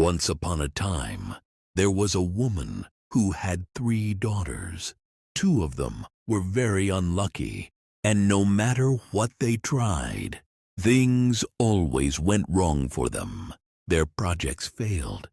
Once upon a time, there was a woman who had 3 daughters. 2 of them were very unlucky, and no matter what they tried, things always went wrong for them. Their projects failed,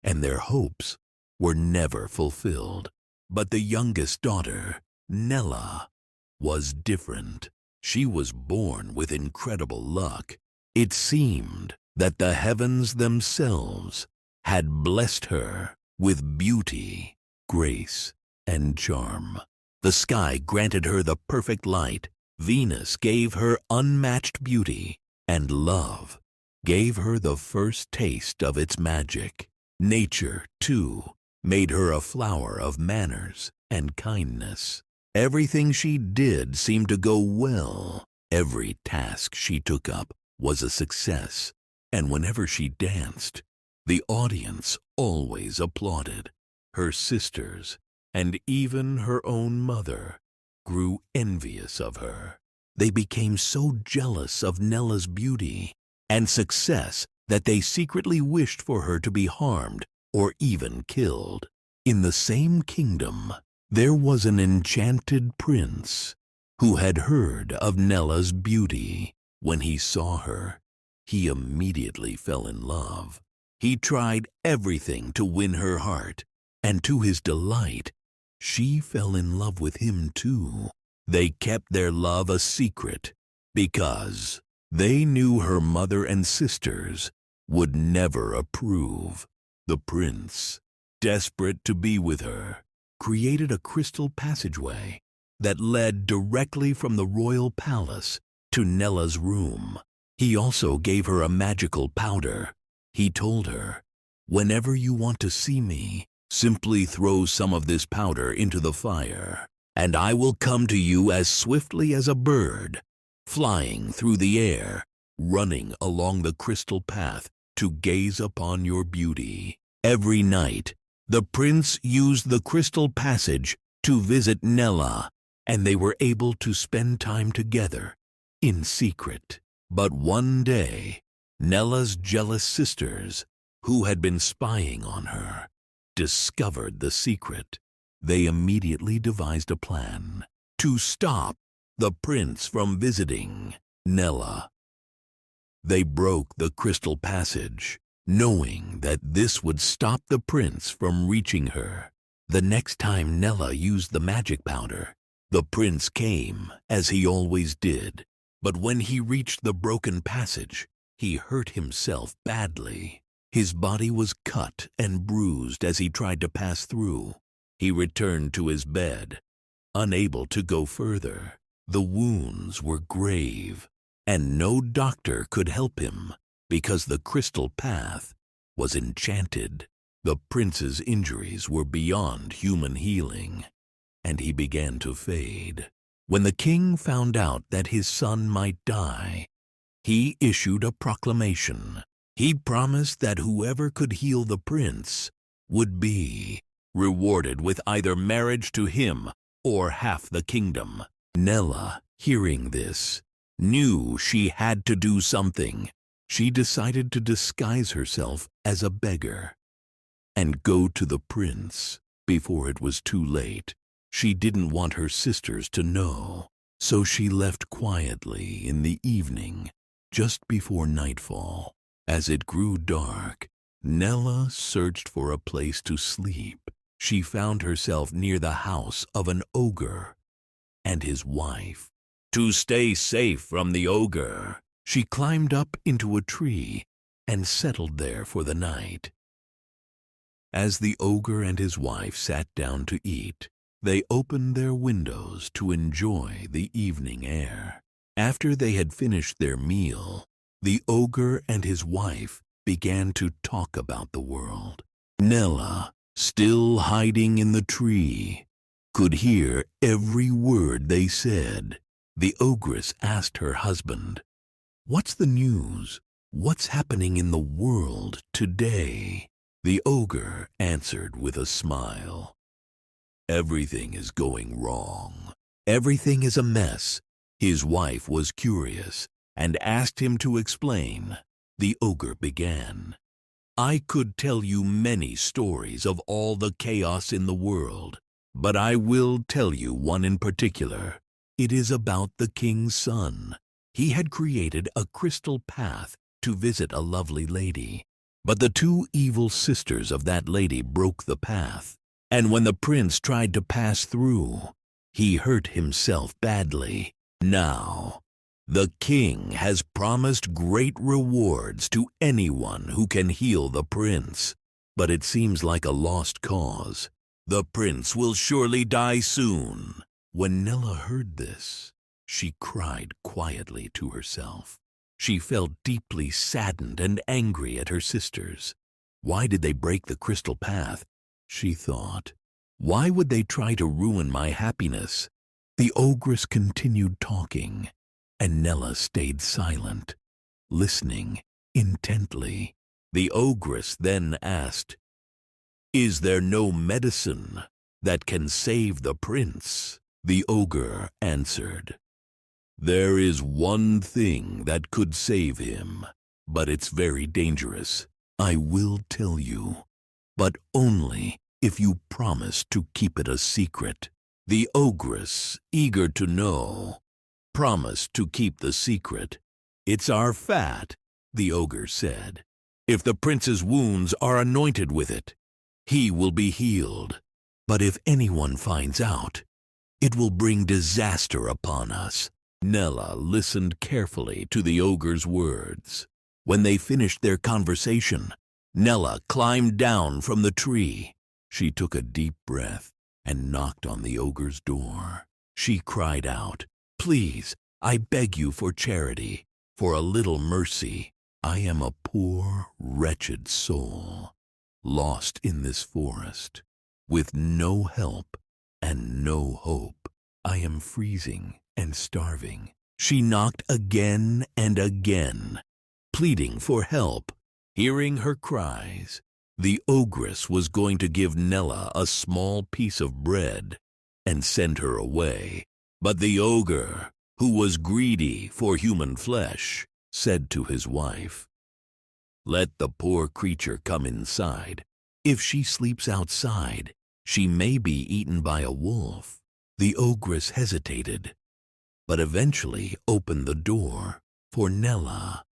and their hopes were never fulfilled. But the youngest daughter, Nella, was different. She was born with incredible luck. It seemed that the heavens themselves had blessed her with beauty, grace, and charm. The sky granted her the perfect light. Venus gave her unmatched beauty, and love gave her the first taste of its magic. Nature, too, made her a flower of manners and kindness. Everything she did seemed to go well. Every task she took up was a success, and whenever she danced, the audience always applauded. Her sisters, and even her own mother, grew envious of her. They became so jealous of Nella's beauty and success that they secretly wished for her to be harmed or even killed. In the same kingdom, there was an enchanted prince who had heard of Nella's beauty. When he saw her, he immediately fell in love. He tried everything to win her heart, and to his delight, she fell in love with him too. They kept their love a secret because they knew her mother and sisters would never approve. The prince, desperate to be with her, created a crystal passageway that led directly from the royal palace to Nella's room. He also gave her a magical powder. He told her, "Whenever you want to see me, simply throw some of this powder into the fire, and I will come to you as swiftly as a bird, flying through the air, running along the crystal path to gaze upon your beauty." Every night, the prince used the crystal passage to visit Nella, and they were able to spend time together in secret. But one day, Nella's jealous sisters, who had been spying on her, discovered the secret. They immediately devised a plan to stop the prince from visiting Nella. They broke the crystal passage, knowing that this would stop the prince from reaching her. The next time Nella used the magic powder, the prince came, as he always did. But when he reached the broken passage, he hurt himself badly. His body was cut and bruised as he tried to pass through. He returned to his bed, unable to go further. The wounds were grave, and no doctor could help him because the crystal path was enchanted. The prince's injuries were beyond human healing, and he began to fade. When the king found out that his son might die, he issued a proclamation. He promised that whoever could heal the prince would be rewarded with either marriage to him or half the kingdom. Nella, hearing this, knew she had to do something. She decided to disguise herself as a beggar and go to the prince before it was too late. She didn't want her sisters to know, so she left quietly in the evening, just before nightfall. As it grew dark, Nella searched for a place to sleep. She found herself near the house of an ogre and his wife. To stay safe from the ogre, she climbed up into a tree and settled there for the night. As the ogre and his wife sat down to eat, they opened their windows to enjoy the evening air. After they had finished their meal, the ogre and his wife began to talk about the world. Nella, still hiding in the tree, could hear every word they said. The ogress asked her husband, "What's the news? What's happening in the world today?" The ogre answered with a smile, "Everything is going wrong. Everything is a mess." His wife was curious and asked him to explain. The ogre began, I could tell you many stories of all the chaos in the world, but I will tell you one in particular. It is about the king's son. He had created a crystal path to visit a lovely lady, but the two evil sisters of that lady broke the path, and when the prince tried to pass through, he hurt himself badly. Now, the king has promised great rewards to anyone who can heal the prince, but it seems like a lost cause. The prince will surely die soon. When Nella heard this, she cried quietly to herself. She felt deeply saddened and angry at her sisters. Why did they break the crystal path? She thought. Why would they try to ruin my happiness? The ogress continued talking, and Nella stayed silent, listening intently. The ogress then asked, "Is there no medicine that can save the prince?" The ogre answered, "There is one thing that could save him, but it's very dangerous. I will tell you, but only if you promise to keep it a secret." The ogress, eager to know, promised to keep the secret. "It's our fat," the ogre said. "If the prince's wounds are anointed with it, he will be healed. But if anyone finds out, it will bring disaster upon us." Nella listened carefully to the ogre's words. When they finished their conversation, Nella climbed down from the tree. She took a deep breath and knocked on the ogre's door. She cried out, "Please, I beg you for charity, for a little mercy. I am a poor, wretched soul, lost in this forest, with no help and no hope. I am freezing and starving." She knocked again and again, pleading for help. Hearing her cries, the ogress was going to give Nella a small piece of bread and send her away. But the ogre, who was greedy for human flesh, said to his wife, "Let the poor creature come inside. If she sleeps outside, she may be eaten by a wolf." The ogress hesitated, but eventually opened the door for Nella.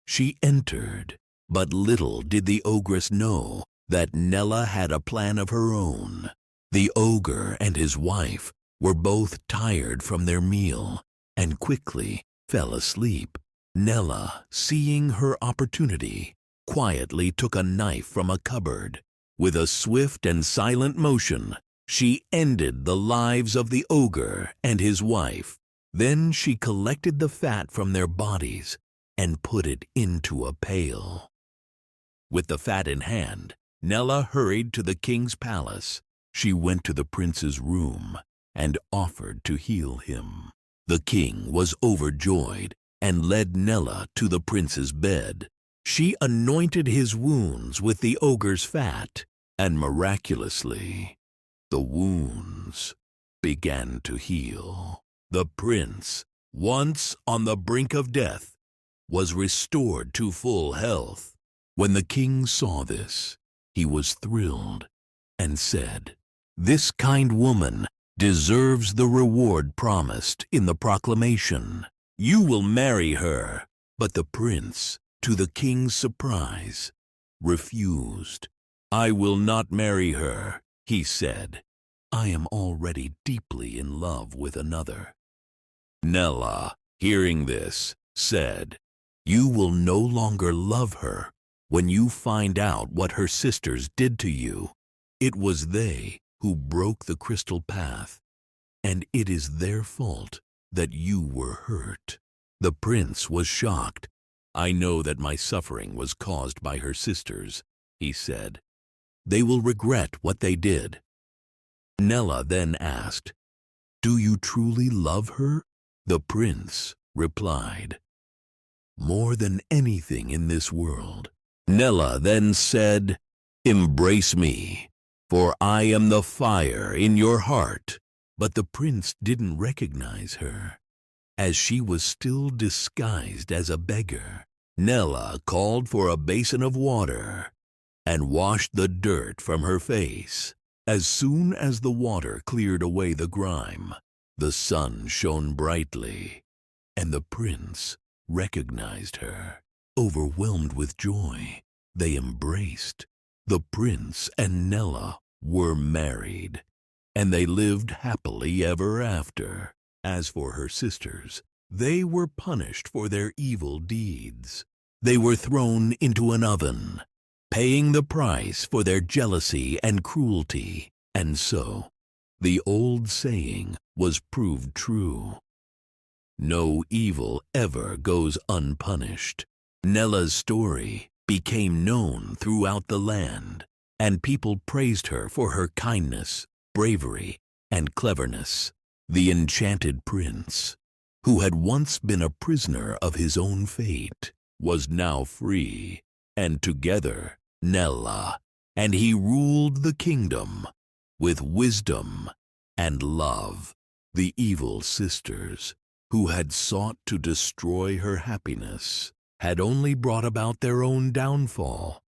She entered, but little did the ogress know that Nella had a plan of her own. The ogre and his wife were both tired from their meal and quickly fell asleep. Nella, seeing her opportunity, quietly took a knife from a cupboard. With a swift and silent motion, she ended the lives of the ogre and his wife. Then she collected the fat from their bodies and put it into a pail. With the fat in hand, Nella hurried to the king's palace. She went to the prince's room and offered to heal him. The king was overjoyed and led Nella to the prince's bed. She anointed his wounds with the ogre's fat, and miraculously, the wounds began to heal. The prince, once on the brink of death, was restored to full health. When the king saw this, he was thrilled and said, "This kind woman deserves the reward promised in the proclamation. You will marry her." But the prince, to the king's surprise, refused. "I will not marry her," he said. "I am already deeply in love with another." Nella, hearing this, said, "You will no longer love her when you find out what her sisters did to you. It was they who broke the crystal path, and it is their fault that you were hurt." The prince was shocked. "I know that my suffering was caused by her sisters," he said. "They will regret what they did." Nella then asked, "Do you truly love her?" The prince replied, "More than anything in this world." Nella then said, "Embrace me, for I am the fire in your heart." But the prince didn't recognize her, as she was still disguised as a beggar. Nella called for a basin of water and washed the dirt from her face. As soon as the water cleared away the grime, the sun shone brightly, and the prince recognized her. Overwhelmed with joy, they embraced. The prince and Nella were married, and they lived happily ever after. As for her sisters, they were punished for their evil deeds. They were thrown into an oven, paying the price for their jealousy and cruelty. And so, the old saying was proved true. No evil ever goes unpunished. Nella's story became known throughout the land, and people praised her for her kindness, bravery, and cleverness. The enchanted prince, who had once been a prisoner of his own fate, was now free, and together, Nella and he ruled the kingdom with wisdom and love. The evil sisters, who had sought to destroy her happiness, had only brought about their own downfall.